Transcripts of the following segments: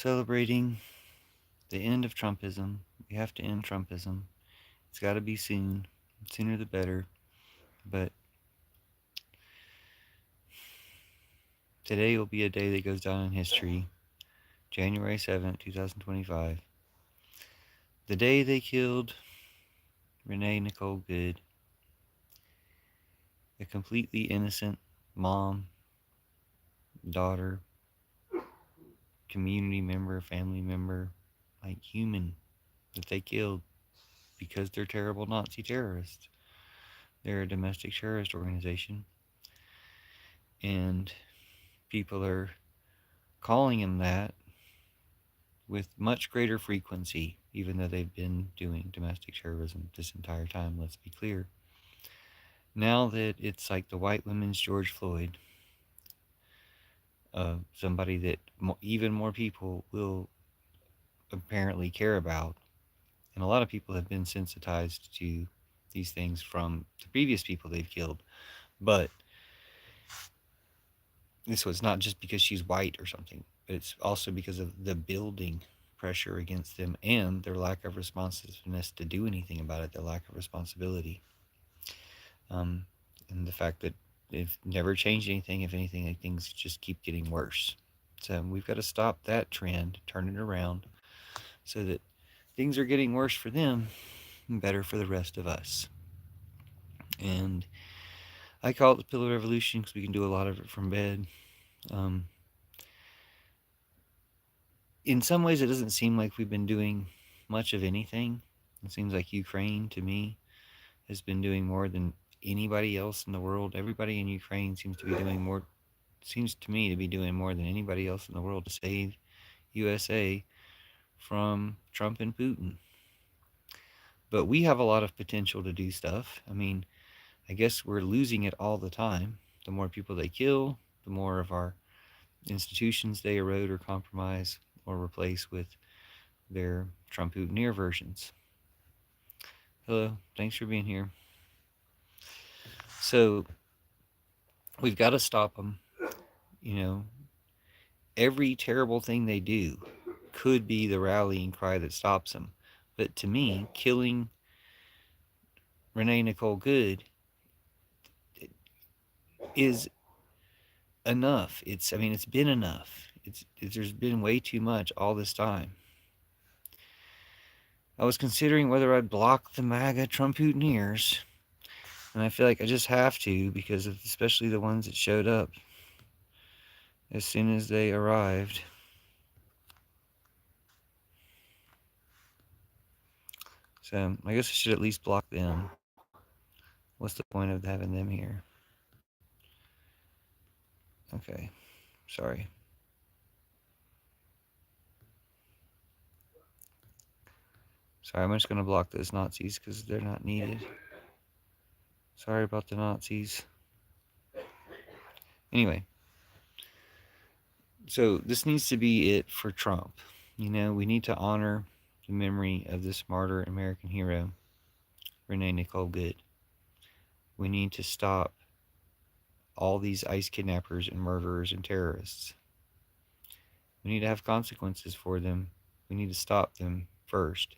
celebrating the end of Trumpism. We have to end Trumpism. It's got to be soon. Sooner the better. But today will be a day that goes down in history. January 7th, 2025. The day they killed Renee Nicole Good, a completely innocent mom, daughter, community member, family member, like human that they killed because they're terrible Nazi terrorists. They're a domestic terrorist organization. And people are calling them that with much greater frequency, even though they've been doing domestic terrorism this entire time, let's be clear. Now that it's like the white women's George Floyd, somebody that even more people will apparently care about, and a lot of people have been sensitized to these things from the previous people they've killed, but this was not just because she's white or something, but it's also because of the building pressure against them and their lack of responsiveness to do anything about it, their lack of responsibility, um, and the fact that they've never changed anything. If anything, like, things just keep getting worse. So we've got to stop that trend, turn it around, so that things are getting worse for them and better for the rest of us. And I call it the Pillar Revolution because we can do a lot of it from bed. Um, in some ways, it doesn't seem like we've been doing much of anything. It seems like Ukraine, to me, has been doing more than anybody else in the world. Everybody in Ukraine seems to be doing more, seems to me to be doing more than anybody else in the world to save USA from Trump and Putin. But we have a lot of potential to do stuff. I mean, I guess we're losing it all the time. The more people they kill, the more of our institutions they erode or compromise or replace with their Trump Putineer versions. Hello, thanks for being here. So we've got to stop them. You know, every terrible thing they do could be the rallying cry that stops them. But to me, killing Renee Nicole Good is enough. I mean, it's been enough. There's been way too much all this time. I was considering whether I'd block the MAGA Trump Putineers, and I feel like I just have to because of especially the ones that showed up as soon as they arrived. So I guess I should at least block them. What's the point of having them here? Okay, sorry. Sorry, I'm just going to block those Nazis because they're not needed. Sorry about the Nazis. Anyway, so this needs to be it for Trump. You know, we need to honor the memory of this martyr American hero, Renee Nicole Good. We need to stop all these ICE kidnappers and murderers and terrorists. We need to have consequences for them. We need to stop them first.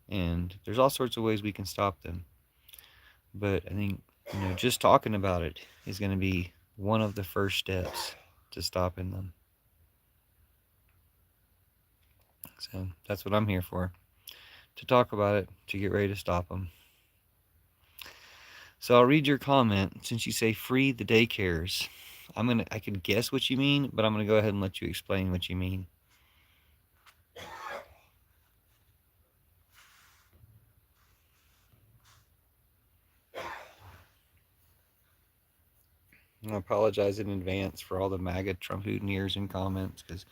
And there's all sorts of ways we can stop them. But I think, just talking about it is going to be one of the first steps to stopping them. So that's what I'm here for, to talk about it, to get ready to stop them. So I'll read your comment. Since you say free the daycares, I could guess what you mean, but I'm gonna go ahead and let you explain what you mean. I apologize in advance for all the MAGA Trump Mutineers in comments because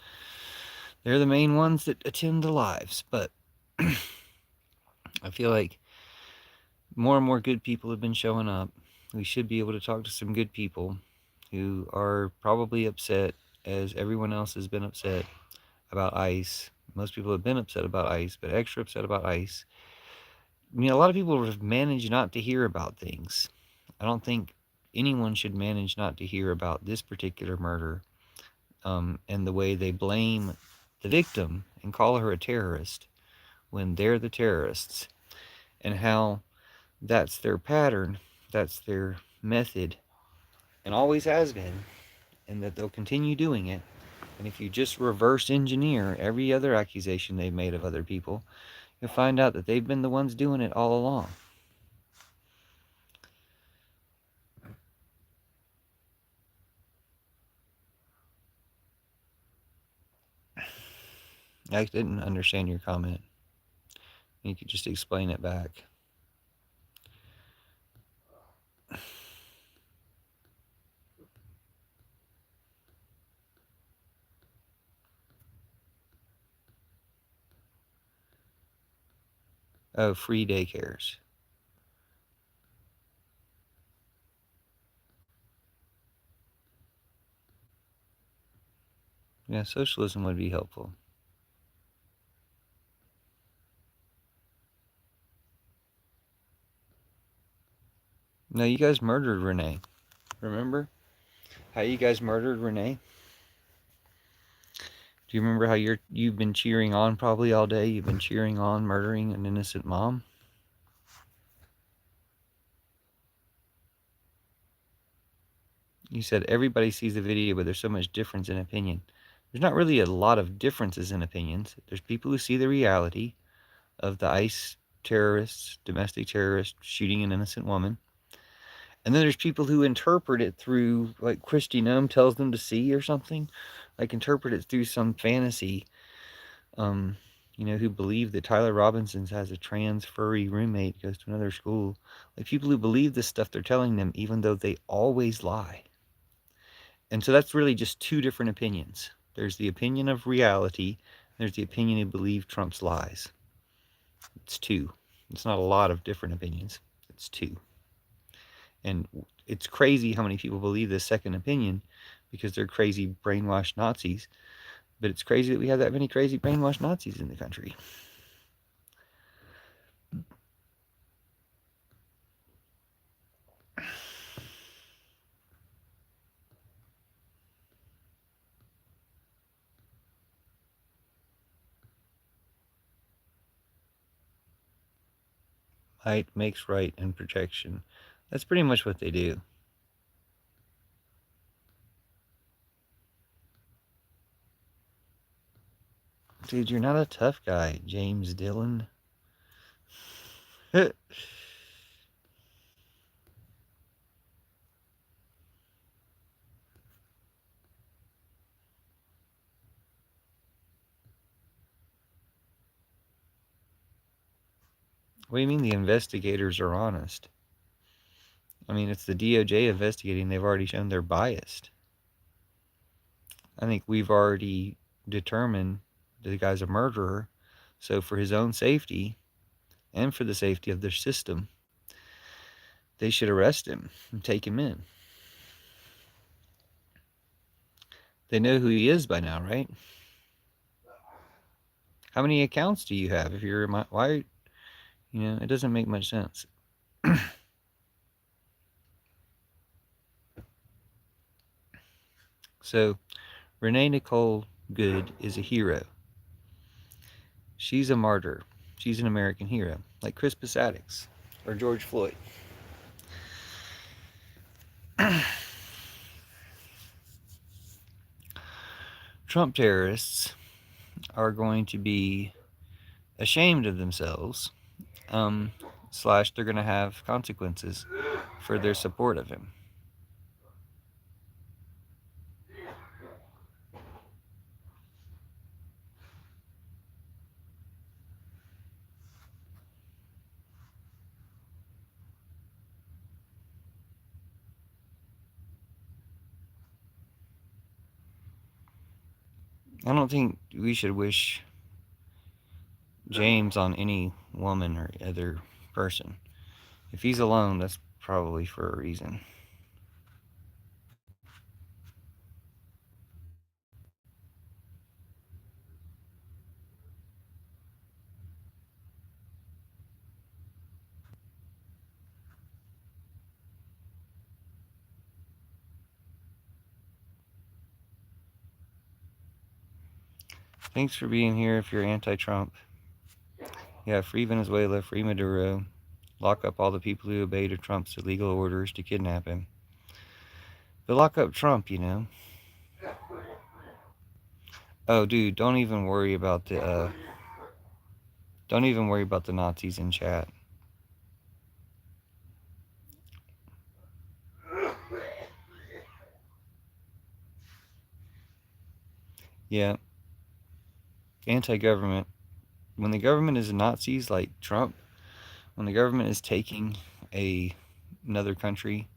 they're the main ones that attend the lives. But I feel like more and more good people have been showing up. We should be able to talk to some good people who are probably upset, as everyone else has been upset about ICE. Most people have been upset about ICE, but extra upset about ICE. I mean, a lot of people have managed not to hear about things. I don't think anyone should manage not to hear about this particular murder, and the way they blame the victim and call her a terrorist when they're the terrorists, and how that's their pattern, that's their method, and always has been, and that they'll continue doing it. And if you just reverse engineer every other accusation they've made of other people, you'll find out that they've been the ones doing it all along. I didn't understand your comment. You could just explain it back. Oh, free daycares. Yeah, socialism would be helpful. No, you guys murdered Renee. Remember how you guys murdered Renee? Do you remember how you've been cheering on probably all day? You've been cheering on murdering an innocent mom? You said everybody sees the video, but there's so much difference in opinion. There's not really a lot of differences in opinions. There's people who see the reality of the ICE terrorists, domestic terrorists, shooting an innocent woman. And then there's people who interpret it through, like Christy Nome tells them to see or something. Like interpret it through some fantasy. Who believe that Tyler Robinson has a trans furry roommate, goes to another school. Like people who believe the stuff they're telling them, even though they always lie. And so that's really just two different opinions. There's the opinion of reality. There's the opinion who believe Trump's lies. It's two. It's not a lot of different opinions. It's two. And it's crazy how many people believe this second opinion because they're crazy brainwashed Nazis. But it's crazy that we have that many crazy brainwashed Nazis in the country. Might makes right and protection. That's pretty much what they do. Dude, you're not a tough guy, James Dillon. What do you mean the investigators are honest? I mean, it's the DOJ investigating. They've already shown they're biased. I think we've already determined that the guy's a murderer. So for his own safety and for the safety of their system, they should arrest him and take him in. They know who he is by now, right? How many accounts do you have? If you're why, it doesn't make much sense. So, Renee Nicole Good is a hero. She's a martyr. She's an American hero, like Crispus Attucks or George Floyd. Trump terrorists are going to be ashamed of themselves, slash they're going to have consequences for their support of him. I don't think we should wish James on any woman or other person. If he's alone, that's probably for a reason. Thanks for being here if you're anti-Trump. Yeah, free Venezuela, free Maduro. Lock up all the people who obeyed Trump's illegal orders to kidnap him. But lock up Trump, you know. Oh, dude, don't even worry about the Nazis in chat. Yeah, anti-government. When the government is Nazis like Trump, when the government is taking another country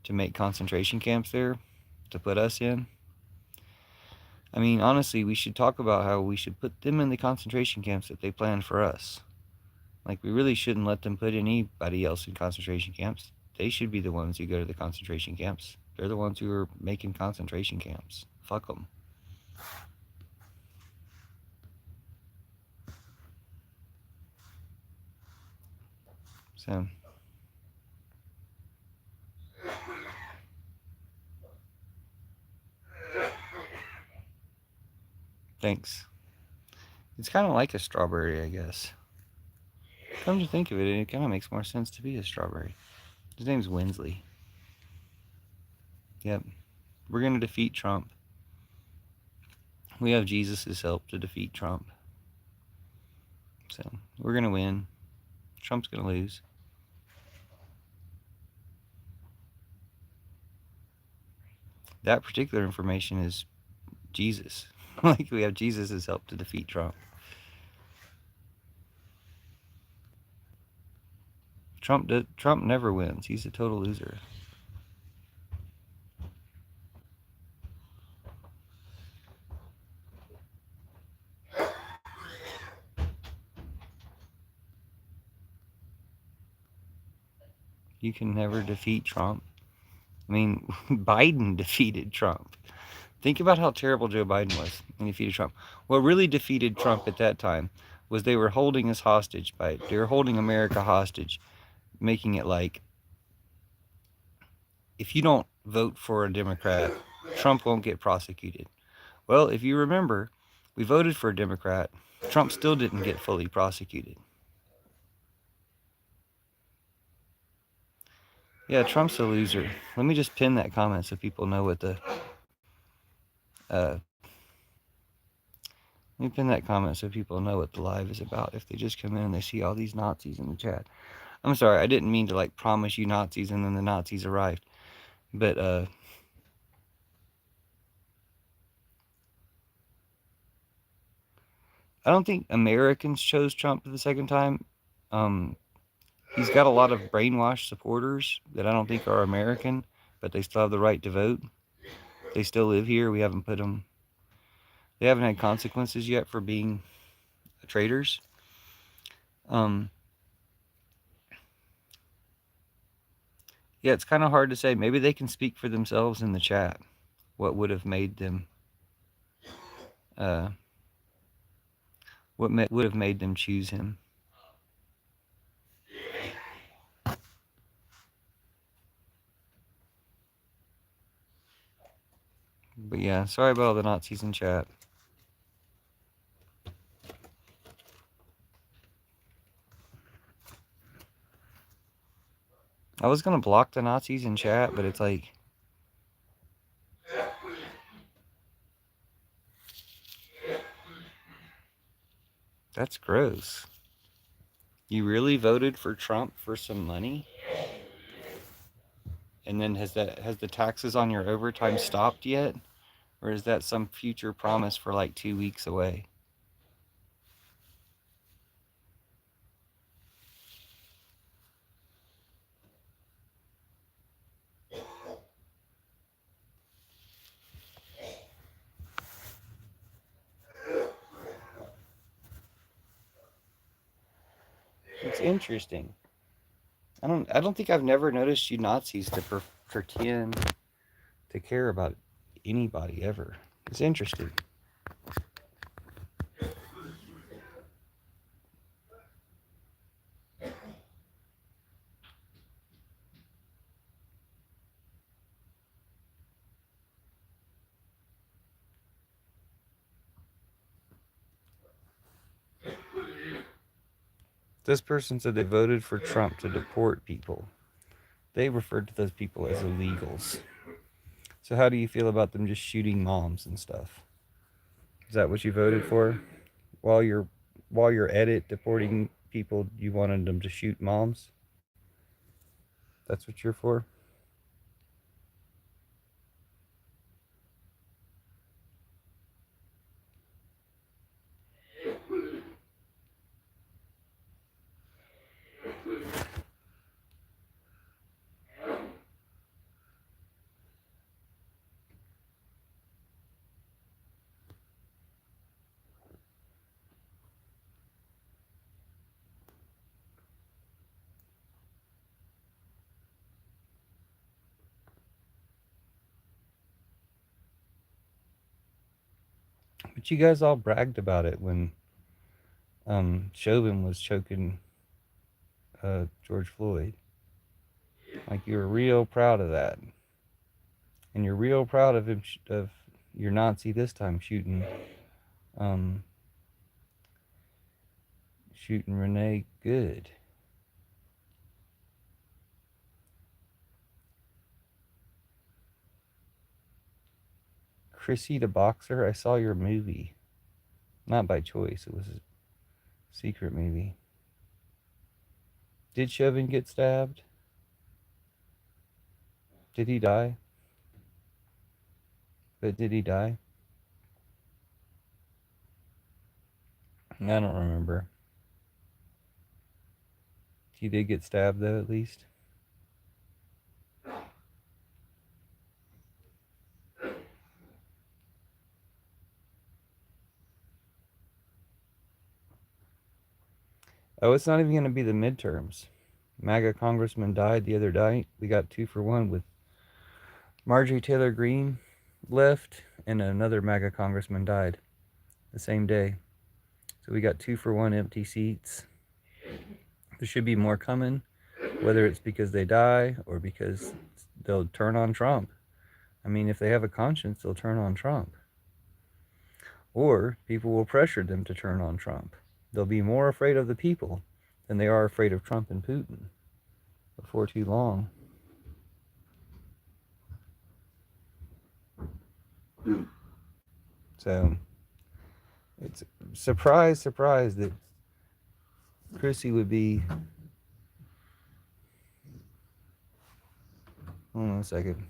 to make concentration camps there to put us in, I mean, honestly, we should talk about how we should put them in the concentration camps that they planned for us. Like, we really shouldn't let them put anybody else in concentration camps. They should be the ones who go to the concentration camps. They're the ones who are making concentration camps. Fuck them. So, thanks. It's kind of like a strawberry, I guess. Come to think of it, it kind of makes more sense to be a strawberry. His name's Winsley. Yep. We're going to defeat Trump. We have Jesus' help to defeat Trump. So, we're going to win. Trump's going to lose. That particular information is Jesus. Like, we have Jesus' help to defeat Trump. Trump never wins. He's a total loser. You can never defeat Trump. I mean, Biden defeated Trump. Think about how terrible Joe Biden was when he defeated Trump. What really defeated Trump at that time was they were holding us hostage they were holding America hostage, making it like, if you don't vote for a Democrat, Trump won't get prosecuted. Well, if you remember, we voted for a Democrat. Trump still didn't get fully prosecuted. Yeah, Trump's a loser. Let me just pin that comment so people know what the let me pin that comment so people know what the live is about. If they just come in and they see all these Nazis in the chat. I'm sorry, I didn't mean to like promise you Nazis and then the Nazis arrived. But I don't think Americans chose Trump for the second time. He's got a lot of brainwashed supporters that I don't think are American, but they still have the right to vote. They still live here. We haven't put them. They haven't had consequences yet for being traitors. Yeah, it's kind of hard to say. Maybe they can speak for themselves in the chat. What would have made them? What would have made them choose him? But yeah, sorry about all the Nazis in chat. I was gonna block the Nazis in chat, but it's like, that's gross. You really voted for Trump for some money? And then has the taxes on your overtime stopped yet? Or is that some future promise for like 2 weeks away? It's interesting. I don't think I've never noticed you Nazis to pretend to care about anybody ever. It's interesting. This person said they voted for Trump to deport people. They referred to those people as illegals. So how do you feel about them just shooting moms and stuff? Is that what you voted for? While you're at it deporting people, you wanted them to shoot moms? That's what you're for? But you guys all bragged about it when Chauvin was choking George Floyd. Like you were real proud of that, and you're real proud of him of your Nazi this time um, shooting Renee good. Chrissy the Boxer, I saw your movie. Not by choice, it was a secret movie. Did Chauvin get stabbed? Did he die? But did he die? I don't remember. He did get stabbed though, at least. Oh, it's not even going to be the midterms. MAGA congressman died the other night. We got 2-for-1 with Marjorie Taylor Greene left, and another MAGA congressman died the same day. So we got 2-for-1 empty seats. There should be more coming, whether it's because they die or because they'll turn on Trump. I mean, if they have a conscience, they'll turn on Trump. Or people will pressure them to turn on Trump. They'll be more afraid of the people than they are afraid of Trump and Putin before too long. So it's surprise that Chrissy would be. Hold on a second.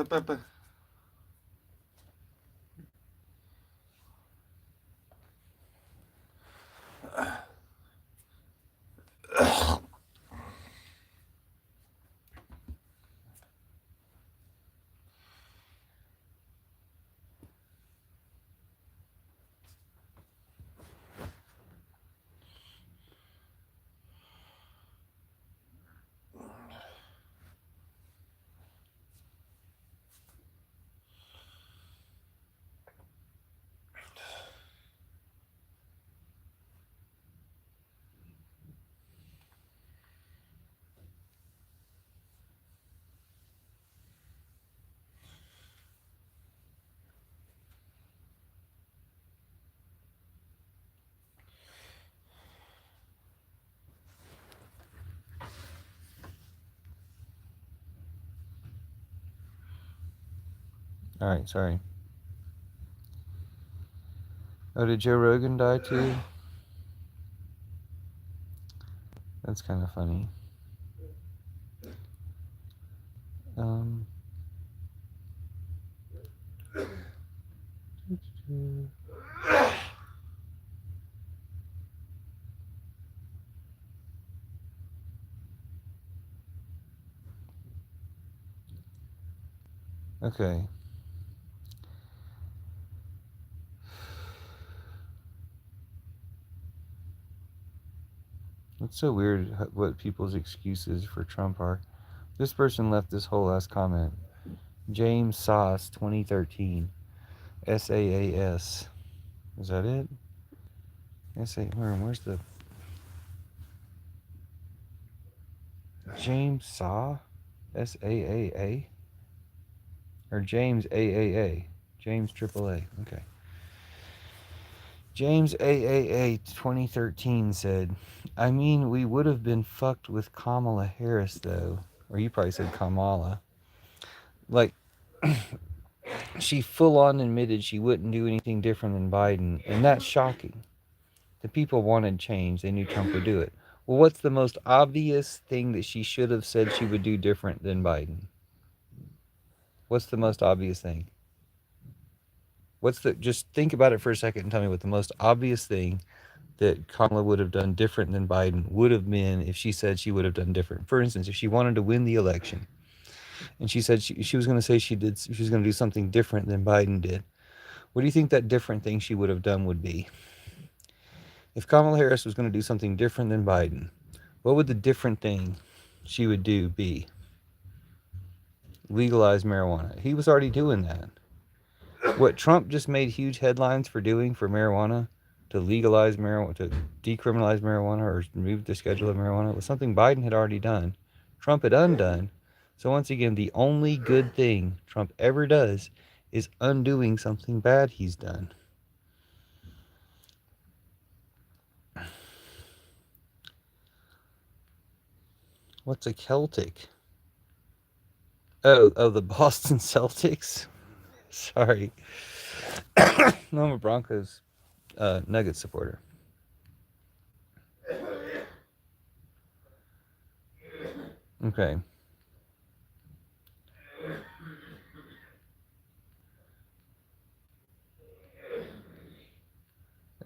Papa. All right, sorry. Oh, did Joe Rogan die too? That's kind of funny. Um. Okay. It's so weird what people's excuses for Trump are. This person left this whole ass comment. James Sauce 2013. SAAS. Is that it? Where's the James Saw? SAAA? Or James AAA? James AAA. Okay. James AAA 2013 said, I mean, we would have been fucked with Kamala Harris, though. Or you probably said Kamala. Like, she full on admitted she wouldn't do anything different than Biden. And that's shocking. The people wanted change. They knew Trump would do it. Well, what's the most obvious thing that she should have said she would do different than Biden? What's the most obvious thing? Just think about it for a second and tell me what the most obvious thing that Kamala would have done different than Biden would have been if she said she would have done different. For instance, if she wanted to win the election and she said she was going to say she was going to do something different than Biden did, what do you think that different thing she would have done would be? If Kamala Harris was going to do something different than Biden, what would the different thing she would do be? Legalize marijuana. He was already doing that. What Trump just made huge headlines for doing for marijuana, to legalize marijuana, to decriminalize marijuana or remove the schedule of marijuana, was something Biden had already done. Trump had undone. So once again, the only good thing Trump ever does is undoing something bad he's done. What's a Celtic? Oh, the Boston Celtics? Sorry. No, I'm a Broncos Nuggets supporter. Okay.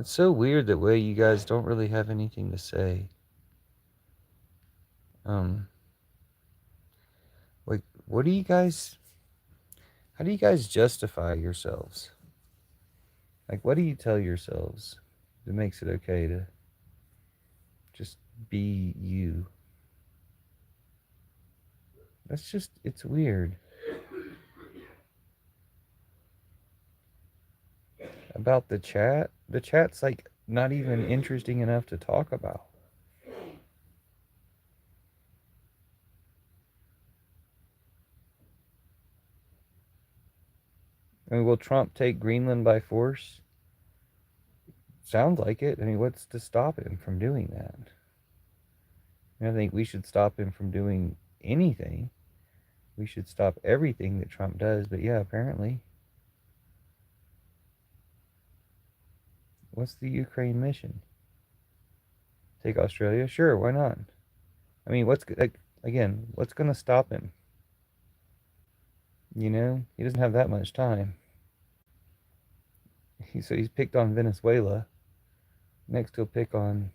It's so weird that way you guys don't really have anything to say. Like, what do you guys, how do you guys justify yourselves? Like, what do you tell yourselves that makes it okay to just be you? That's just, it's weird. About the chat's like not even interesting enough to talk about. I mean, will Trump take Greenland by force? Sounds like it. I mean, what's to stop him from doing that? I think we should stop him from doing anything. We should stop everything that Trump does. But yeah, apparently. What's the Ukraine mission? Take Australia? Sure, why not? I mean, again, what's going to stop him? You know, he doesn't have that much time. So he's picked on Venezuela. Next, he'll pick on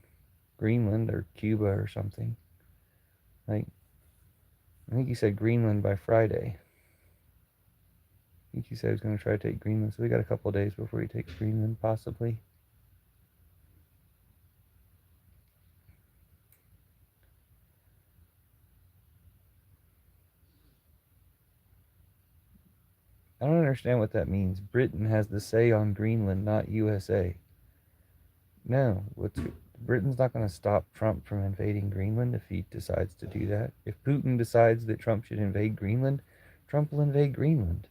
Greenland or Cuba or something. Like, I think he said Greenland by Friday. I think he said he was going to try to take Greenland. So we got a couple of days before he takes Greenland, possibly. I don't understand what that means. Britain has the say on Greenland, not USA. No, Britain's not going to stop Trump from invading Greenland if he decides to do that. If Putin decides that Trump should invade Greenland, Trump will invade Greenland.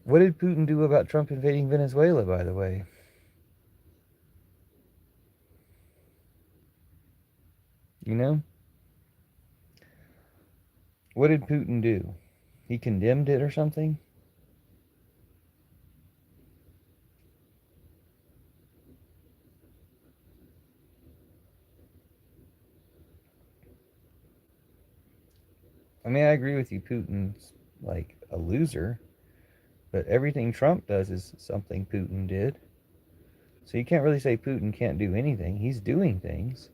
What did Putin do about Trump invading Venezuela, by the way? You know? What did Putin do? He condemned it or something? I mean, I agree with you. Putin's like a loser, but everything Trump does is something Putin did. So you can't really say Putin can't do anything. He's doing things.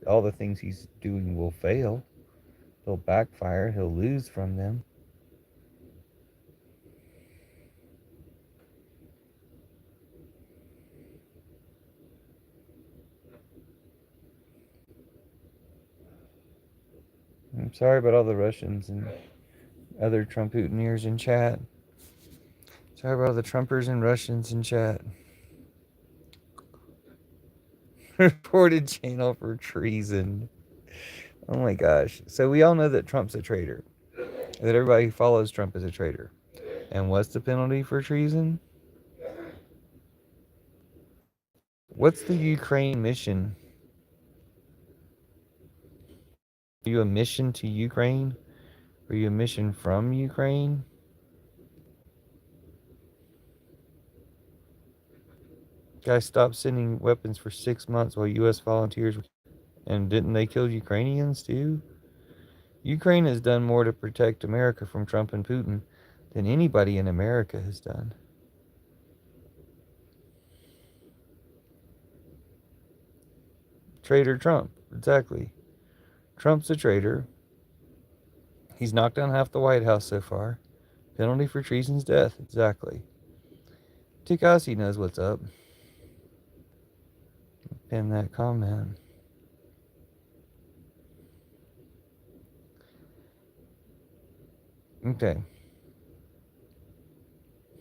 All the things he's doing will fail. They'll backfire. He'll lose from them. I'm sorry about all the Russians and other Trump Putiners in chat. Sorry about all the Trumpers and Russians in chat. Reported channel for treason. Oh my gosh. So we all know that Trump's a traitor. That everybody who follows Trump is a traitor. And what's the penalty for treason? What's the Ukraine mission? Are you a mission to Ukraine? Are you a mission from Ukraine? Guys, stop sending weapons for 6 months while U.S. volunteers. And didn't they kill Ukrainians too? Ukraine has done more to protect America from Trump and Putin than anybody in America has done. Traitor Trump. Exactly. Trump's a traitor. He's knocked down half the White House so far. Penalty for treason's death. Exactly. Tikasi knows what's up. Pin that comment. Okay.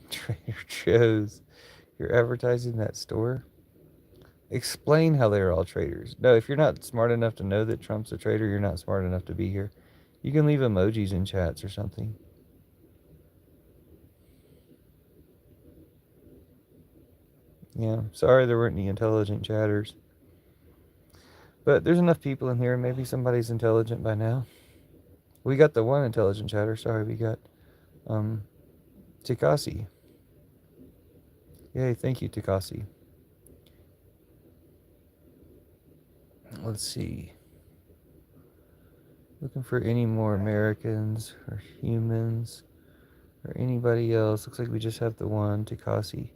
Trader Joe's. You're advertising that store? Explain how they're all traitors. No, if you're not smart enough to know that Trump's a traitor, you're not smart enough to be here. You can leave emojis in chats or something. Yeah, sorry there weren't any intelligent chatters. But there's enough people in here, maybe somebody's intelligent by now. We got the one intelligent chatter. Sorry, we got um Tikasi. Yay, thank you, Tikasi. Let's see. Looking for any more Americans or humans or anybody else. Looks like we just have the one, Tikasi.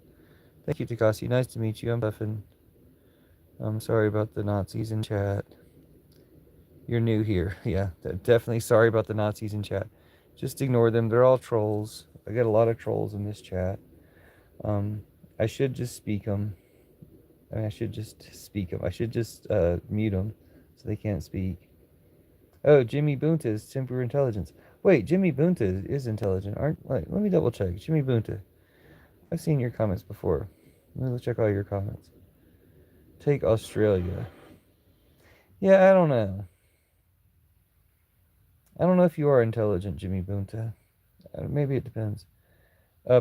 Thank you, Tikasi. Nice to meet you. I'm Buffin. I'm sorry about the Nazis in chat. You're new here. Yeah, definitely sorry about the Nazis in chat. Just ignore them. They're all trolls. I get a lot of trolls in this chat. Um, I should just speak them. I mean, I should just speak them. I should just mute them so they can't speak. Oh, Jimmy Bunta is super intelligence. Wait, Jimmy Bunta is intelligent. Let me double check. Jimmy Bunta. I've seen your comments before. Let me check all your comments. Take Australia. Yeah, I don't know. I don't know if you are intelligent, Jimmy Bunta. Maybe it depends.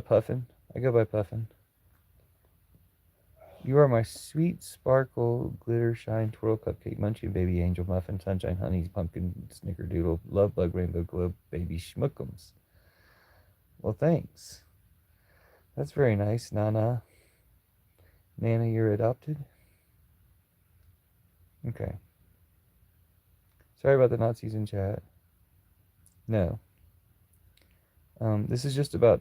Puffin. I go by Puffin. You are my sweet sparkle, glitter, shine, twirl, cupcake, munchie, baby angel, muffin, sunshine, honey, pumpkin, snickerdoodle, love bug, rainbow globe, baby schmuckums. Well, thanks. That's very nice, Nana. Nana, you're adopted? Okay. Sorry about the Nazis in chat. No. This is just about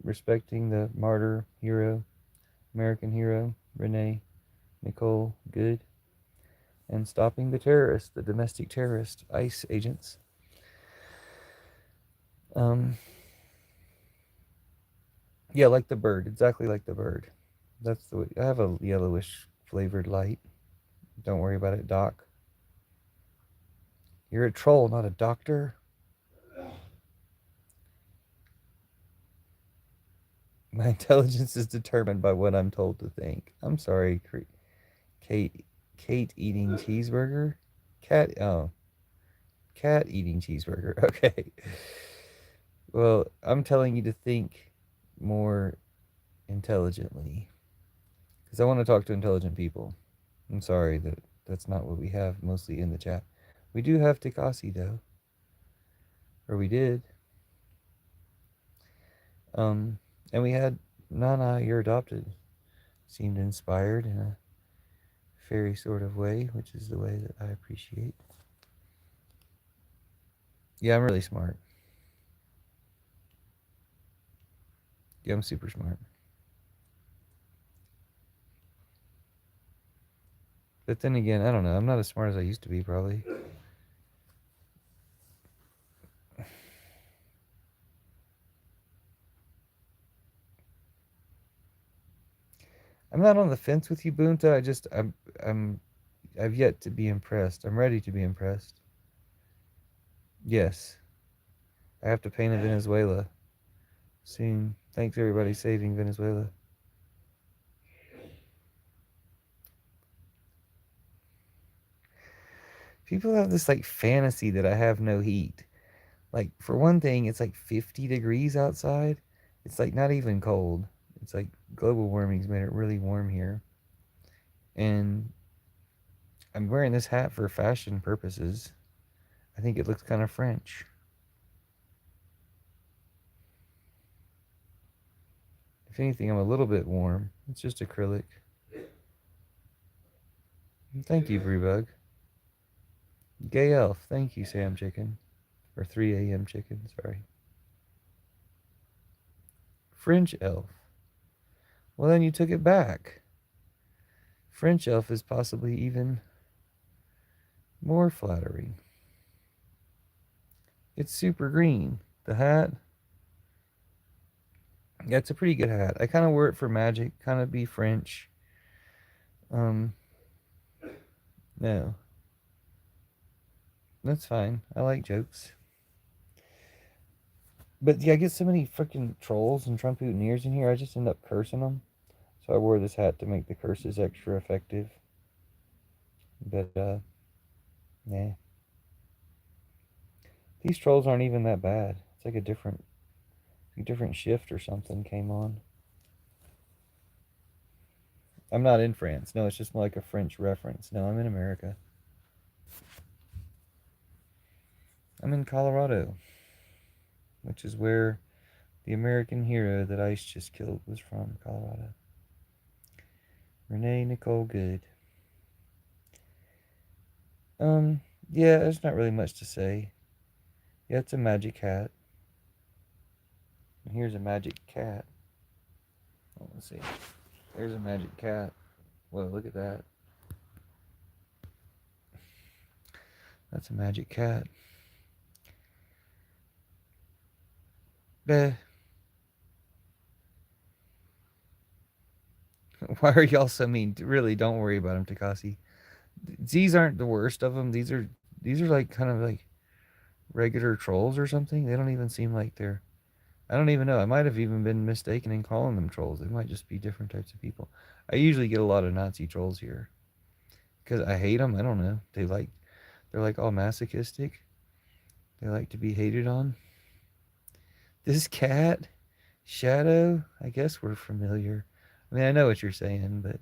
respecting the martyr hero, American hero, Renee Nicole Good, and stopping the terrorists, the domestic terrorist ICE agents. Yeah, like the bird, exactly like the bird. That's the way. I have a yellowish flavored light. Don't worry about it, Doc. You're a troll, not a doctor. My intelligence is determined by what I'm told to think. I'm sorry, Kate. Kate eating cheeseburger. Cat. Oh, cat eating cheeseburger. Okay. Well, I'm telling you to think more intelligently because I want to talk to intelligent people. I'm sorry that that's not what we have mostly in the chat. We do have Tikasi though, or we did. And we had Nana, you're adopted. Seemed inspired in a fairy sort of way, which is the way that I appreciate. Yeah, I'm really smart. Yeah, I'm super smart. But then again, I don't know. I'm not as smart as I used to be, probably. I'm not on the fence with you, Bunta. I've yet to be impressed. I'm ready to be impressed. Yes, I have to paint a Venezuela soon. Thanks everybody saving Venezuela. People have this like fantasy that I have no heat. Like for one thing, it's like 50 degrees outside. It's like not even cold. It's like global warming's made it really warm here. And I'm wearing this hat for fashion purposes. I think it looks kind of French. If anything, I'm a little bit warm. It's just acrylic. Thank you, Brewbug. Gay Elf. Thank you, Sam Chicken. Or 3 a.m. Chicken, sorry. French Elf. Well, then you took it back. French Elf is possibly even more flattering. It's super green. The hat. Yeah, it's a pretty good hat. I kind of wear it for magic, kind of be French. Um, no. That's fine. I like jokes. But yeah, I get so many freaking trolls and Trump ears in here, I just end up cursing them. So I wore this hat to make the curses extra effective. But, yeah. These trolls aren't even that bad. It's like a different shift or something came on. I'm not in France. No, it's just more like a French reference. No, I'm in America. I'm in Colorado, which is where the American hero that Ice just killed was from, Colorado. Renee Nicole Good. Yeah, there's not really much to say. Yeah, it's a magic hat. And here's a magic cat. Oh, let's see. There's a magic cat. Whoa, look at that. That's a magic cat. Bah. Why are y'all so mean? Really, don't worry about them, Takasi. These aren't the worst of them. These are like kind of like regular trolls or something. They don't even seem like they're. I don't even know. I might have even been mistaken in calling them trolls. They might just be different types of people. I usually get a lot of Nazi trolls here because I hate them. I don't know. They're like all masochistic. They like to be hated on. This cat, Shadow. I guess we're familiar. I mean, I know what you're saying, but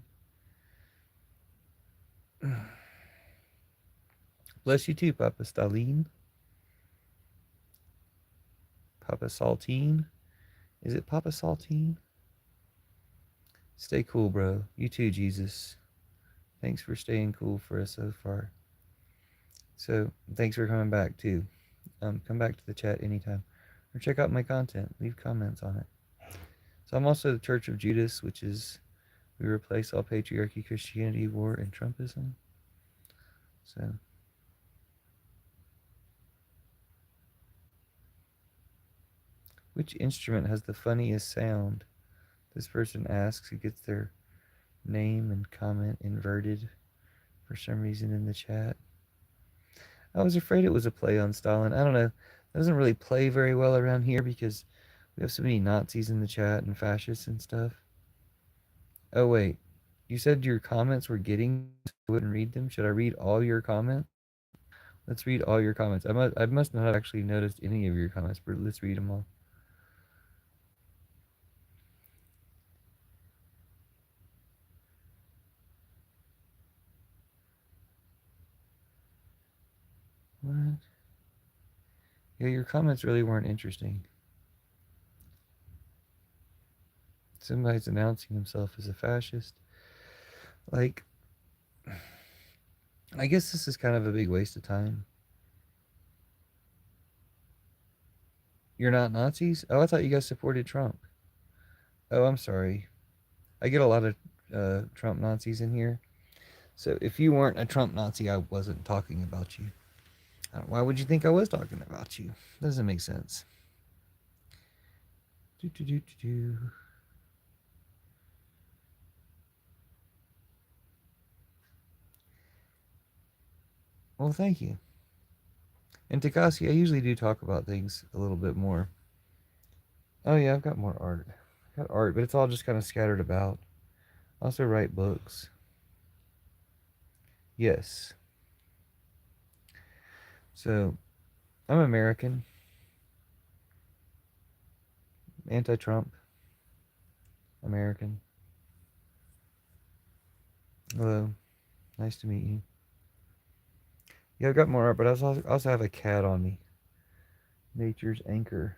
bless you too, Papa Stalin. Papa Saltine. Is it Papa Saltine? Stay cool, bro. You too, Jesus. Thanks for staying cool for us so far. So, thanks for coming back, too. Come back to the chat anytime. Or check out my content. Leave comments on it. So, I'm also the Church of Judas, which is we replace all patriarchy, Christianity, war, and Trumpism. So, which instrument has the funniest sound? This person asks. Who gets their name and comment inverted for some reason in the chat. I was afraid it was a play on Stalin. I don't know. It doesn't really play very well around here because we have so many Nazis in the chat and fascists and stuff. Oh, wait. You said your comments were getting so I wouldn't read them? Should I read all your comments? Let's read all your comments. I must not have actually noticed any of your comments, but let's read them all. What? Yeah, your comments really weren't interesting. Somebody's announcing himself as a fascist. Like, I guess this is kind of a big waste of time. You're not Nazis? Oh, I thought you guys supported Trump. Oh, I'm sorry. I get a lot of Trump Nazis in here. So if you weren't a Trump Nazi, I wasn't talking about you. Why would you think I was talking about you? Doesn't make sense. Do, do, do, do, do. Well, thank you. And Takasi, I usually do talk about things a little bit more. Oh yeah, I've got more art. I've got art, but it's all just kind of scattered about. I also write books. Yes. So I'm American, anti-Trump, American. Hello, nice to meet you. Yeah, I've got more art, but I also have a cat on me. Nature's anchor.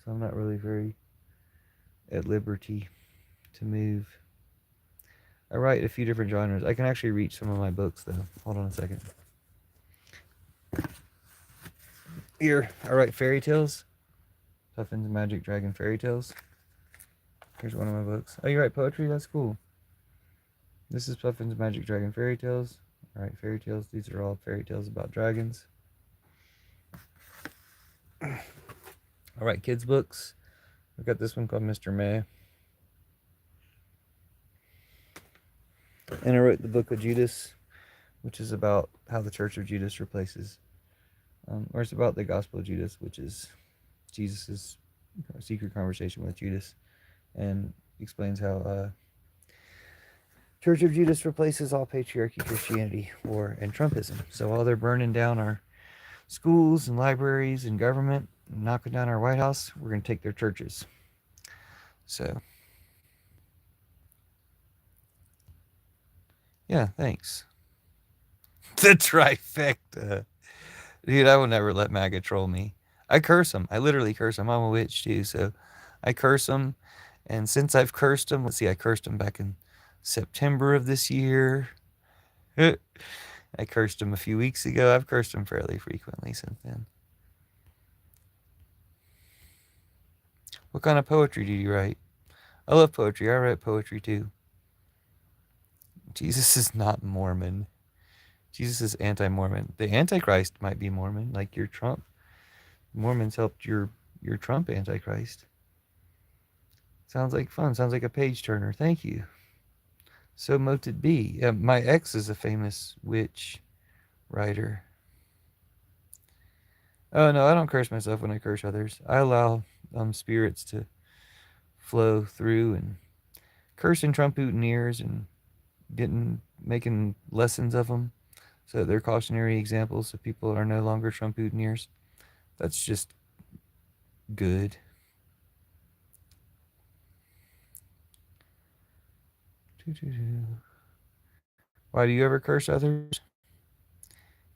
So I'm not really very at liberty to move. I write a few different genres. I can actually reach some of my books though. Hold on a second. Here, I write fairy tales. Puffin's Magic Dragon Fairy Tales. Here's one of my books. Oh, you write poetry? That's cool. This is Puffin's Magic Dragon Fairy Tales. All right, fairy tales. These are all fairy tales about dragons. I write kids' books. I've got this one called Mr. May. And I wrote the Book of Judas, which is about how the Church of Judas replaces, or it's about the Gospel of Judas, which is Jesus' secret conversation with Judas, and explains how Church of Judas replaces all patriarchy, Christianity, war, and Trumpism. So while they're burning down our schools and libraries and government, and knocking down our White House, we're going to take their churches. So, yeah, thanks. The trifecta. Dude, I will never let MAGA troll me. I curse them. I literally curse them. I'm a witch too, so I curse them. And since I've cursed them, let's see, I cursed them back in September of this year. I cursed them a few weeks ago. I've cursed them fairly frequently since then. What kind of poetry do you write? I love poetry. I write poetry too. Jesus is not Mormon. Jesus is anti-Mormon. The Antichrist might be Mormon, like your Trump. Mormons helped your Trump Antichrist. Sounds like fun. Sounds like a page turner. Thank you. So mote it be. My ex is a famous witch writer. Oh no, I don't curse myself when I curse others. I allow spirits to flow through and cursing Trump-Putin and making lessons of them so that they're cautionary examples so people are no longer Trump-Putin. That's just good. Why do you ever curse others?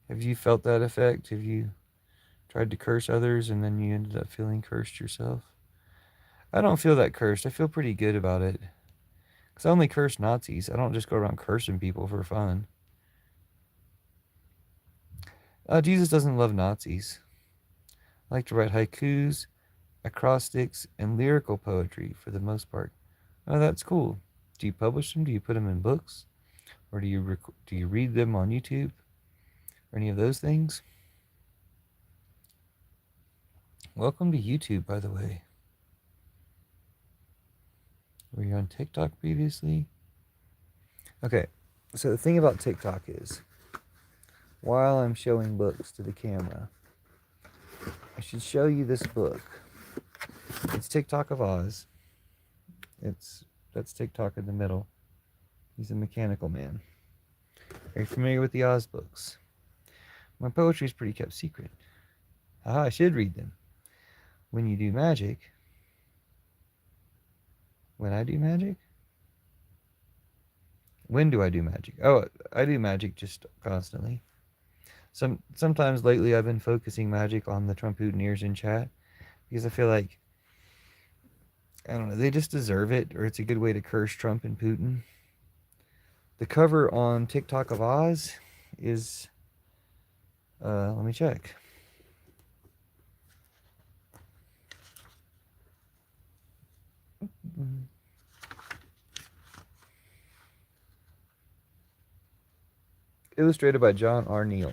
Have you felt that effect? Have you tried to curse others and then you ended up feeling cursed yourself? I don't feel that cursed. I feel pretty good about it. Because I only curse Nazis. I don't just go around cursing people for fun. Jesus doesn't love Nazis. I like to write haikus, acrostics, and lyrical poetry for the most part. Oh, that's cool. Do you publish them? Do you put them in books? Or do you read them on YouTube? Or any of those things? Welcome to YouTube, by the way. Were you on TikTok previously? Okay, so the thing about TikTok is, while I'm showing books to the camera, I should show you this book. It's TikTok of Oz. That's TikTok in the middle. He's a mechanical man. Are you familiar with the Oz books? My poetry is pretty kept secret. I should read them. When you do magic. When I do magic? When do I do magic? Oh, I do magic just constantly. Sometimes lately I've been focusing magic on the Trump-Putin in chat because I feel like, I don't know, they just deserve it, or it's a good way to curse Trump and Putin. The cover on TikTok of Oz is, let me check. Illustrated by John R. Neal.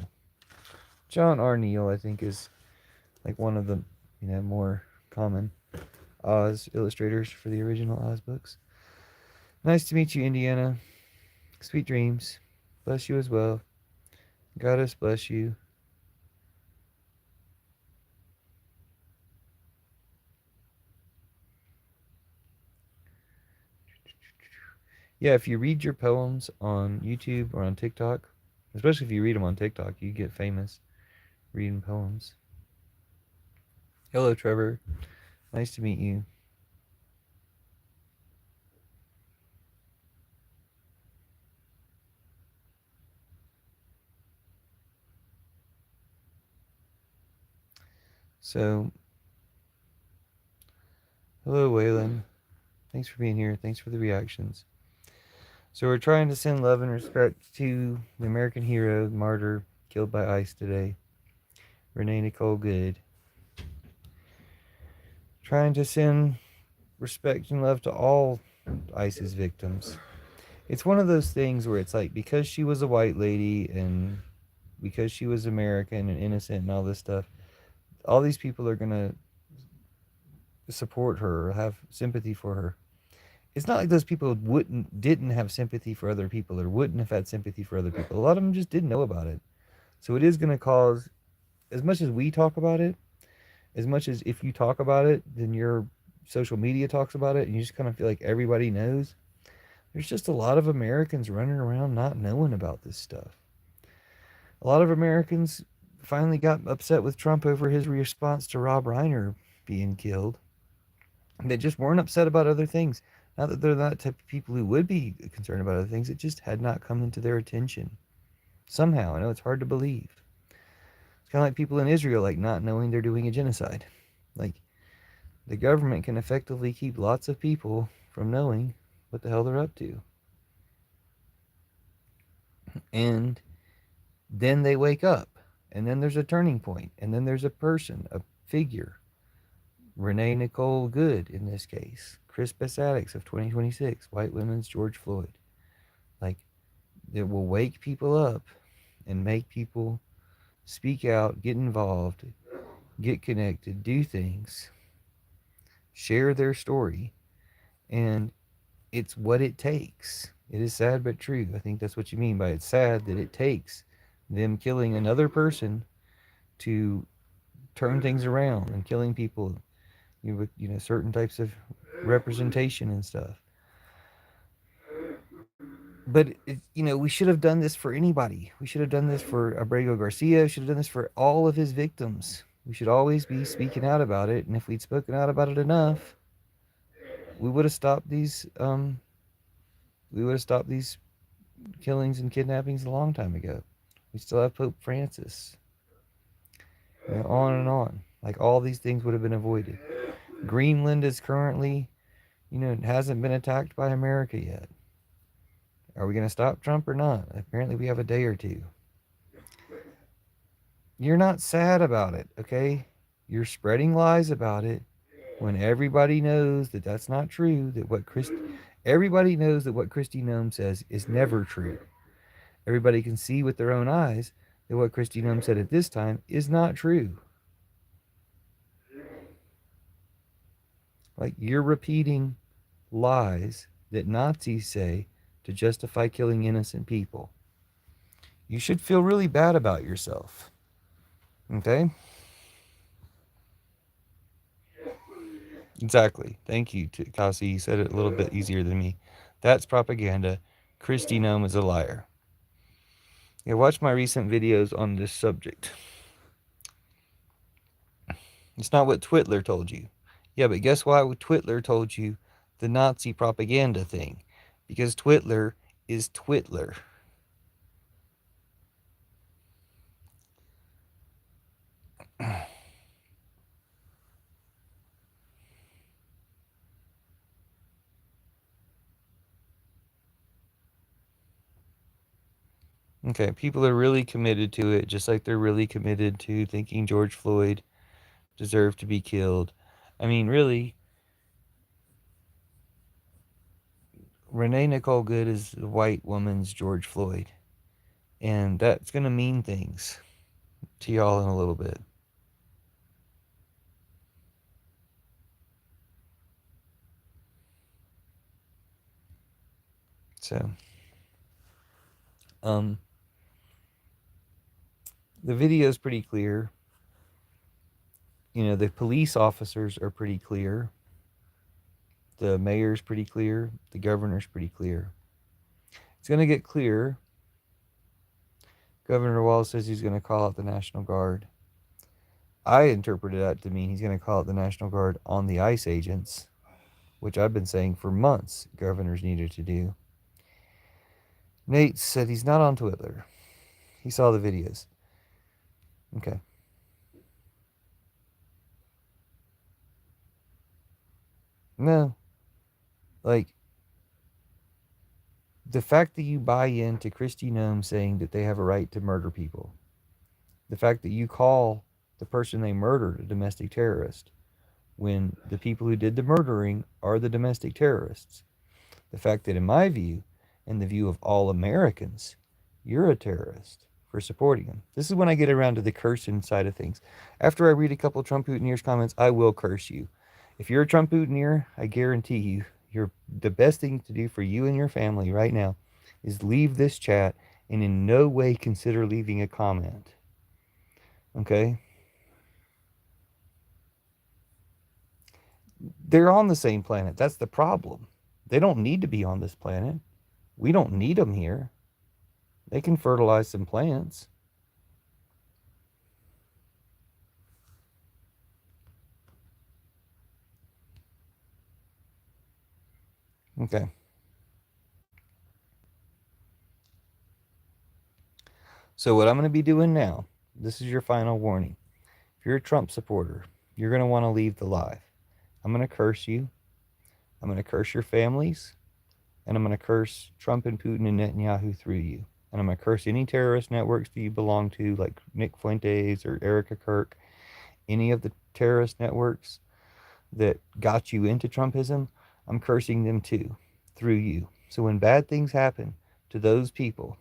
John R. Neal, I think, is like one of the more common Oz illustrators for the original Oz books. Nice to meet you, Indiana. Sweet dreams. Bless you as well. Goddess bless you. Yeah, if you read your poems on YouTube or on TikTok, especially if you read them on TikTok, you get famous reading poems. Hello, Trevor. Nice to meet you. So, hello, Waylon. Thanks for being here. Thanks for the reactions. So, we're trying to send love and respect to the American hero, Martyr, killed by ICE today, Renee Nicole Good. Trying to send respect and love to all ICE's victims. It's one of those things where it's like, because she was a white lady and because she was American and innocent and all this stuff, all these people are going to support her or have sympathy for her. It's not like those people didn't have sympathy for other people or wouldn't have had sympathy for other people. A lot of them just didn't know about it. So it is going to cause, as much as we talk about it, as much as if you talk about it, then your social media talks about it, and you just kind of feel like everybody knows. There's just a lot of Americans running around not knowing about this stuff. A lot of Americans finally got upset with Trump over his response to Rob Reiner being killed. They just weren't upset about other things. Not that they're not the type of people who would be concerned about other things. It just had not come into their attention. Somehow, I know it's hard to believe. It's kind of like people in Israel, like not knowing they're doing a genocide. Like, the government can effectively keep lots of people from knowing what the hell they're up to. And then they wake up. And then there's a turning point. And then there's a person, a figure. Renee Nicole Good, in this case. Crispus Attucks of 2026. White women's George Floyd. Like, it will wake people up and make people speak out, get involved, get connected, do things, share their story. And it's what it takes. It is sad but true. I think that's what you mean by it's sad that it takes them killing another person to turn things around and killing people with certain types of representation and stuff. But we should have done this for anybody. We should have done this for Abrego Garcia. Should have done this for all of his victims. We should always be speaking out about it. And if we'd spoken out about it enough, we would have stopped these. We would have stopped these killings and kidnappings a long time ago. We still have Pope Francis. On and on. Like, all these things would have been avoided. Greenland is currently, hasn't been attacked by America yet. Are we going to stop Trump or not? Apparently, we have a day or two. You're not sad about it, okay? You're spreading lies about it when everybody knows that that's not true. Everybody knows that what Kristi Noem says is never true. Everybody can see with their own eyes that what Kristi Noem said at this time is not true. Like, you're repeating lies that Nazis say to justify killing innocent people. You should feel really bad about yourself. Okay? Exactly. Thank you, Kasi. You said it a little bit easier than me. That's propaganda. Kristi Noem is a liar. Yeah, watch my recent videos on this subject. It's not what Twitler told you. Yeah, but guess why Twitler told you the Nazi propaganda thing? Because Twitler is Twitler. Okay, people are really committed to it, just like they're really committed to thinking George Floyd deserved to be killed. I mean, really, Renee Nicole Good is the white woman's George Floyd. And that's going to mean things to y'all in a little bit. So, the video is pretty clear. The police officers are pretty clear. The mayor's pretty clear. The governor's pretty clear. It's going to get clearer. Governor Walz says he's going to call out the National Guard. I interpreted that to mean he's going to call it the National Guard on the ICE agents, which I've been saying for months governors needed to do. Nate said he's not on Twitter. He saw the videos. Okay. No. Like, the fact that you buy into Kristi Noem saying that they have a right to murder people, the fact that you call the person they murdered a domestic terrorist when the people who did the murdering are the domestic terrorists, the fact that, in my view, and the view of all Americans, you're a terrorist for supporting him. This is when I get around to the cursing side of things. After I read a couple of Trump Boutonnieres comments, I will curse you. If you're a Trump Boutonniere, I guarantee you, the best thing to do for you and your family right now is leave this chat and in no way consider leaving a comment. Okay? They're on the same planet. That's the problem. They don't need to be on this planet. We don't need them here. They can fertilize some plants. Okay. So, what I'm going to be doing now, this is your final warning. If you're a Trump supporter, you're going to want to leave the live. I'm going to curse you. I'm going to curse your families. And I'm going to curse Trump and Putin and Netanyahu through you. And I'm going to curse any terrorist networks that you belong to, like Nick Fuentes or Erica Kirk, any of the terrorist networks that got you into Trumpism. I'm cursing them too, through you. So when bad things happen to those people,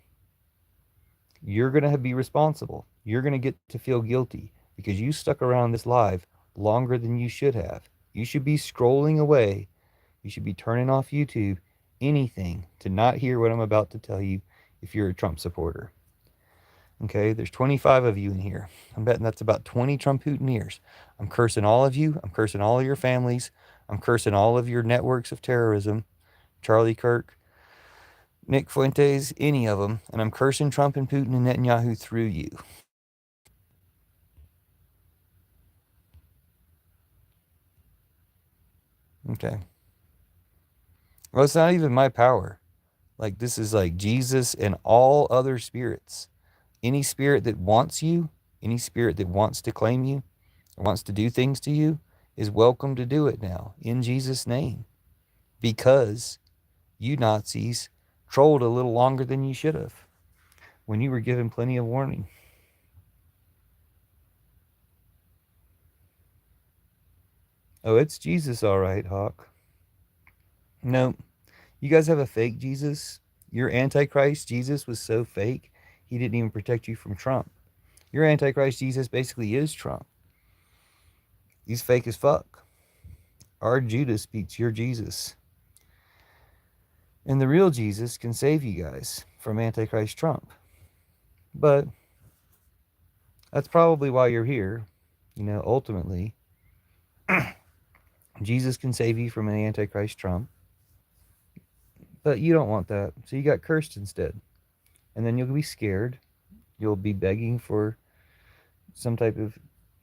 you're going to be responsible. You're going to get to feel guilty because you stuck around this live longer than you should have. You should be scrolling away. You should be turning off YouTube, anything to not hear what I'm about to tell you if you're a Trump supporter. Okay, there's 25 of you in here. I'm betting that's about 20 Trump Boutonnieres. I'm cursing all of you. I'm cursing all of your families. I'm cursing all of your networks of terrorism. Charlie Kirk, Nick Fuentes, any of them. And I'm cursing Trump and Putin and Netanyahu through you. Okay. Well, it's not even my power. Like, this is like Jesus and all other spirits. Any spirit that wants you, any spirit that wants to claim you, or wants to do things to you, is welcome to do it now in Jesus' name. Because you Nazis trolled a little longer than you should have when you were given plenty of warning. Oh, it's Jesus, all right, Hawk. No, you guys have a fake Jesus. Your Antichrist Jesus was so fake, he didn't even protect you from Trump. Your Antichrist Jesus basically is Trump. He's fake as fuck. Our Judas beats your Jesus. And the real Jesus can save you guys from Antichrist Trump. But that's probably why you're here. You know, ultimately, Jesus can save you from an Antichrist Trump. But you don't want that. So you got cursed instead. And then you'll be scared. You'll be begging for some type of,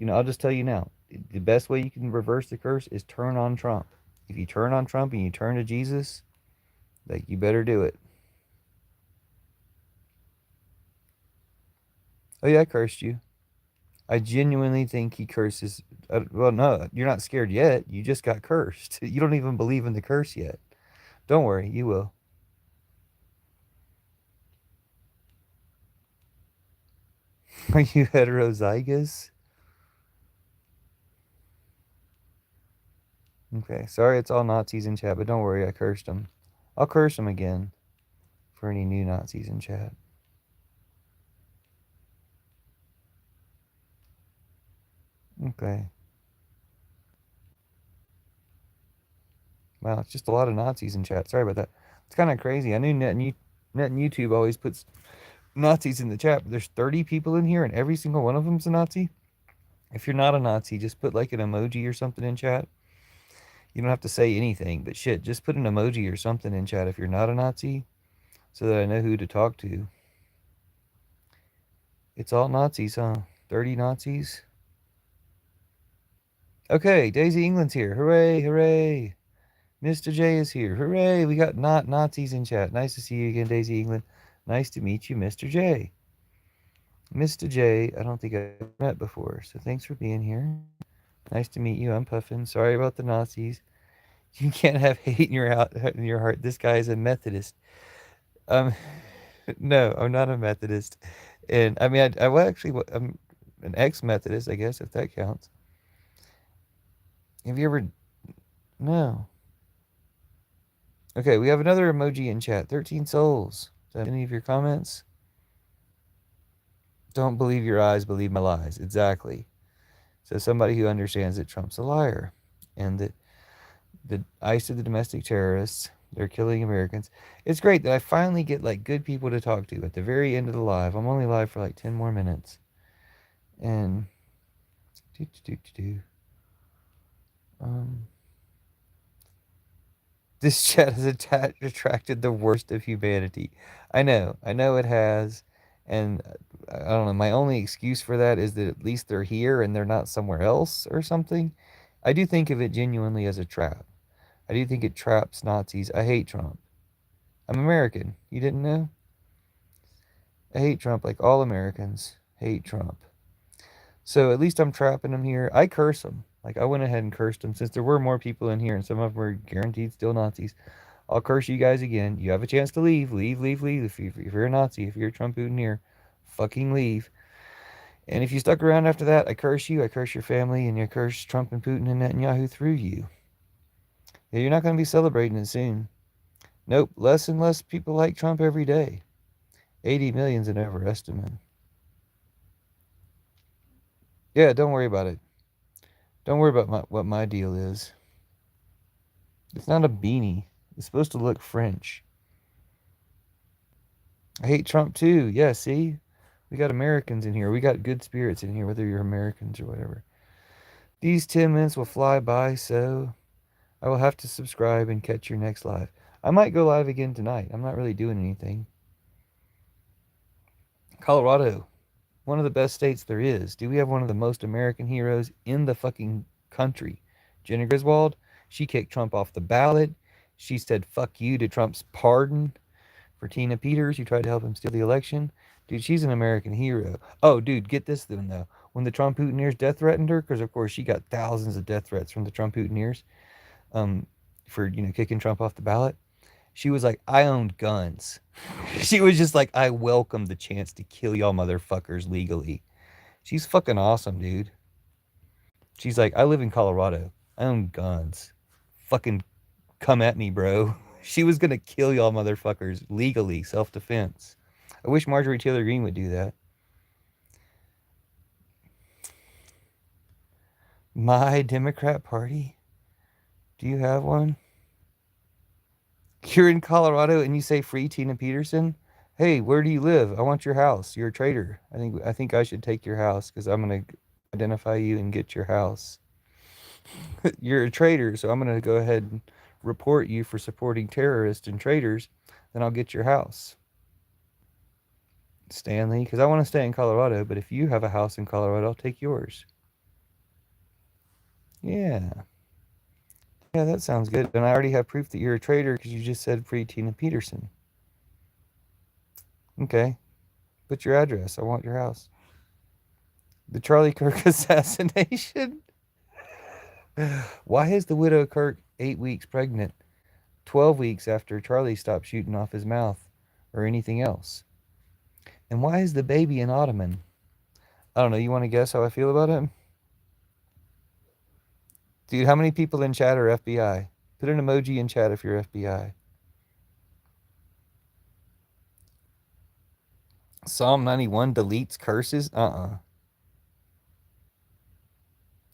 I'll just tell you now, the best way you can reverse the curse is turn on Trump. If you turn on Trump and you turn to Jesus, like, you better do it. Oh yeah, I cursed you. I genuinely think he curses. Well, no, you're not scared yet. You just got cursed. You don't even believe in the curse yet. Don't worry, you will. Are you heterozygous? Okay, sorry it's all Nazis in chat, but don't worry, I cursed them. I'll curse them again for any new Nazis in chat. Okay. Wow, it's just a lot of Nazis in chat. Sorry about that. It's kind of crazy. I knew Net and YouTube always puts Nazis in the chat, but there's 30 people in here and every single one of them's a Nazi. If you're not a Nazi, just put like an emoji or something in chat. You don't have to say anything, but shit, just put an emoji or something in chat if you're not a Nazi so that I know who to talk to. It's all Nazis, huh? 30 Nazis? Okay, Daisy England's here. Hooray, hooray. Mr. J is here. Hooray, we got not Nazis in chat. Nice to see you again, Daisy England. Nice to meet you, Mr. J. Mr. J, I don't think I've ever met before, so thanks for being here. Nice to meet you. I'm Puffin. Sorry about the Nazis. You can't have hate in your heart. This guy is a Methodist. Um, no, I'm not a Methodist, and I mean, I well, actually, I'm an ex-Methodist, I guess, if that counts. Have you ever? No. Okay, we have another emoji in chat. 13 souls. Is that any of your comments? Don't believe your eyes, believe my lies. Exactly. So somebody who understands that Trump's a liar, and that the ICE are the domestic terrorists. They're killing Americans. It's great that I finally get like good people to talk to at the very end of the live. I'm only live for like 10 more minutes. And do do do do. Um this chat has attracted the worst of humanity. I know it has. And I don't know, my only excuse for that is that at least they're here and they're not somewhere else or something. I do think of it genuinely as a trap. I do think it traps Nazis. I hate Trump. I'm American. You didn't know? I hate Trump like all Americans hate Trump. So at least I'm trapping them here. I curse them. Like I went ahead and cursed them since there were more people in here and some of them were guaranteed still Nazis. I'll curse you guys again. You have a chance to leave. Leave, leave, leave. If you're a Nazi, if you're a Trump Boutonniere, fucking leave. And if you stuck around after that, I curse you. I curse your family, and you curse Trump and Putin and Netanyahu through you. Yeah, you're not going to be celebrating it soon. Nope, less and less people like Trump every day. 80 million's an overestimate. Yeah, don't worry about it. Don't worry about what my deal is. It's not a beanie. It's supposed to look French. I hate Trump too. Yeah, see? We got Americans in here. We got good spirits in here, whether you're Americans or whatever. These 10 minutes will fly by, so I will have to subscribe and catch your next live. I might go live again tonight. I'm not really doing anything. Colorado, one of the best states there is. Do we have one of the most American heroes in the fucking country? Jenna Griswold, she kicked Trump off the ballot. She said fuck you to Trump's pardon for Tina Peters, who tried to help him steal the election. Dude, she's an American hero. Oh, dude, get this then, though. When the Trump Boutonnieres death threatened her, because of course she got thousands of death threats from the Trump Boutonnieres um, for, kicking Trump off the ballot, she was like, I owned guns. She was just like, I welcome the chance to kill y'all motherfuckers legally. She's fucking awesome, dude. She's like, I live in Colorado. I own guns. Fucking come at me, bro. She was gonna kill y'all motherfuckers legally, self-defense. I wish Marjorie Taylor Greene would do that. My Democrat Party? Do you have one? You're in Colorado and you say free Tina Peterson? Hey, where do you live? I want your house. You're a traitor. I think I should take your house because I'm gonna identify you and get your house. You're a traitor, so I'm gonna go ahead and report you for supporting terrorists and traitors. Then I'll get your house, Stanley, because I want to stay in Colorado. But if you have a house in Colorado, I'll take yours. Yeah, yeah, that sounds good. And I already have proof that you're a traitor because you just said free Tina Peterson. Okay, put your address. I want your house. The Charlie Kirk assassination. Why is the widow Kirk 8 weeks pregnant, 12 weeks after Charlie stopped shooting off his mouth or anything else? And why is the baby an ottoman? I don't know. You want to guess how I feel about him? Dude, how many people in chat are FBI? Put an emoji in chat if you're FBI. Psalm 91 deletes curses?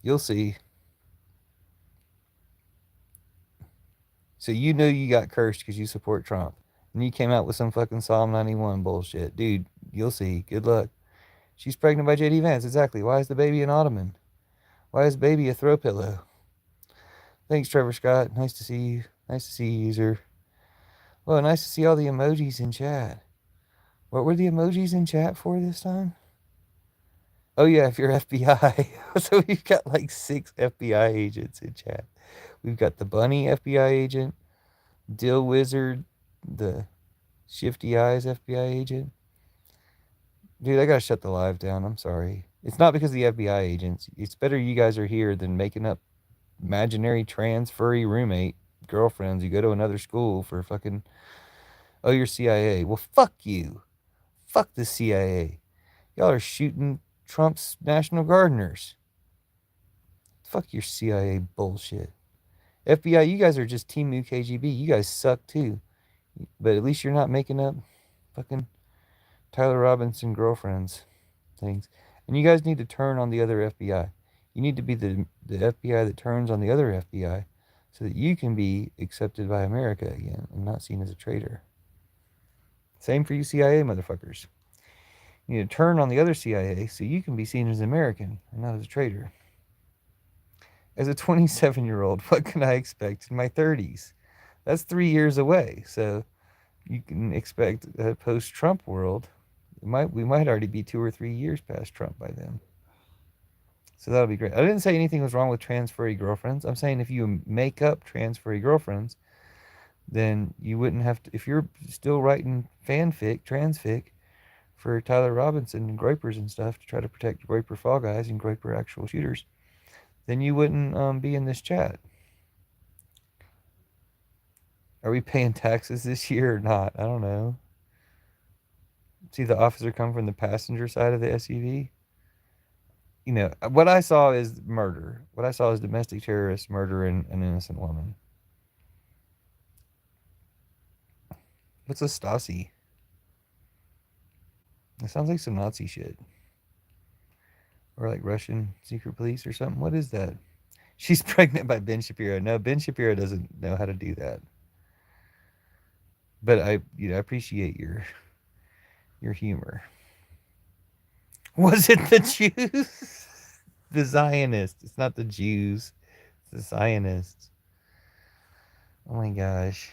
You'll see. So you know you got cursed because you support Trump. And you came out with some fucking Psalm 91 bullshit. Dude, you'll see. Good luck. She's pregnant by J.D. Vance. Exactly. Why is the baby an ottoman? Why is baby a throw pillow? Thanks, Trevor Scott. Nice to see you. Nice to see you, user. Well, nice to see all the emojis in chat. What were the emojis in chat for this time? Oh yeah, if you're FBI. So we've got like 6 FBI agents in chat. We've got the Bunny FBI agent, Dill Wizard, the Shifty Eyes FBI agent. Dude, I gotta shut the live down. I'm sorry. It's not because of the FBI agents. It's better you guys are here than making up imaginary trans furry roommate girlfriends. You go to another school for fucking. Oh, you're CIA. Well, fuck you. Fuck the CIA. Y'all are shooting Trump's National Gardeners. Fuck your CIA bullshit. FBI, you guys are just Team New KGB. You guys suck too. But at least you're not making up fucking Tyler Robinson girlfriends things. And you guys need to turn on the other FBI. You need to be the FBI that turns on the other FBI so that you can be accepted by America again and not seen as a traitor. Same for you CIA motherfuckers. You need to turn on the other CIA so you can be seen as American and not as a traitor. As a 27-year-old, what can I expect in my 30s? That's 3 years away. So you can expect a post-Trump world. We might already be 2 or 3 years past Trump by then. So that'll be great. I didn't say anything was wrong with trans furry girlfriends. I'm saying if you make up trans furry girlfriends, then you wouldn't have to. If you're still writing fanfic, transfic, for Tyler Robinson and Groypers and stuff to try to protect Groyper Fall Guys and Groyper actual shooters, then you wouldn't be in this chat. Are we paying taxes this year or not? I don't know. See the officer come from the passenger side of the SUV? You know, what I saw is murder. What I saw is domestic terrorists murdering an innocent woman. What's a Stasi? It sounds like some Nazi shit. Or like Russian secret police or something. What is that? She's pregnant by Ben Shapiro. No, Ben Shapiro doesn't know how to do that. But I appreciate your humor. Was it the Jews? The Zionists. It's not the Jews. It's the Zionists. Oh my gosh.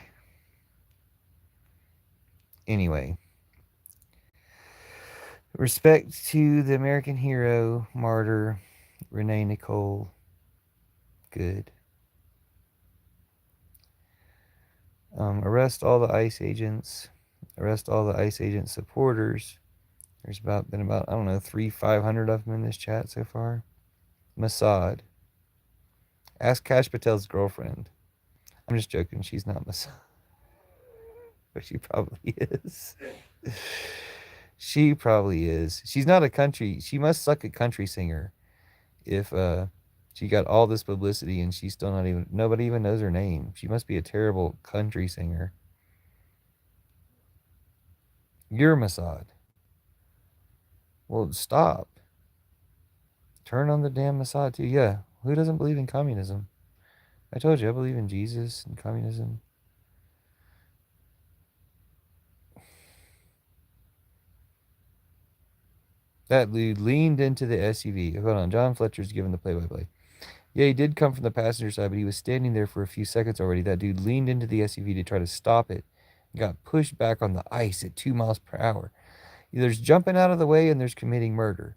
Anyway. Respect to the American hero, martyr, Renee Nicole. Good. Arrest all the ICE agents. Arrest all the ICE agent supporters. There's been about I don't know 500 of them in this chat so far. Mossad. Ask Kash Patel's girlfriend. I'm just joking. She's not Mossad, but she probably is. She probably is. She's not a country. She must suck at country singer. If she got all this publicity and she's still not even. Nobody even knows her name. She must be a terrible country singer. You're Mossad. Well, stop. Turn on the damn Mossad too. Yeah. Who doesn't believe in communism? I told you I believe in Jesus and communism. That dude leaned into the SUV. Hold on, John Fletcher's giving the play-by-play. Yeah, he did come from the passenger side, but he was standing there for a few seconds already. That dude leaned into the SUV to try to stop it and got pushed back on the ice at 2 miles per hour. There's jumping out of the way and there's committing murder.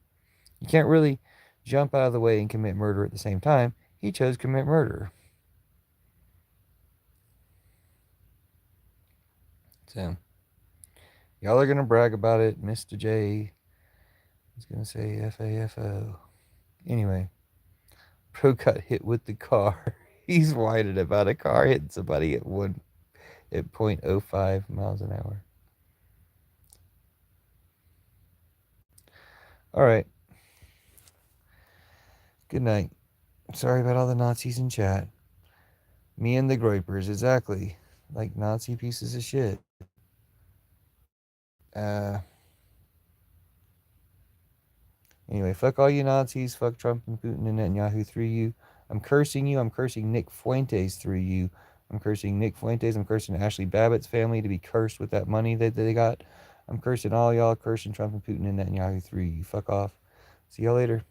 You can't really jump out of the way and commit murder at the same time. He chose to commit murder. So, y'all are going to brag about it. Mr. J is going to say FAFO. Anyway, Pro got hit with the car. He's whining about a car hitting somebody at 0.05 miles an hour. All right. Good night. Sorry about all the Nazis in chat. Me and the Groypers, exactly. Like Nazi pieces of shit. Anyway, fuck all you Nazis. Fuck Trump and Putin and Netanyahu through you. I'm cursing you. I'm cursing Nick Fuentes through you. I'm cursing Nick Fuentes. I'm cursing Ashley Babbitt's family to be cursed with that money that they got. I'm cursing all y'all, cursing Trump and Putin and Netanyahu through you. Fuck off. See y'all later.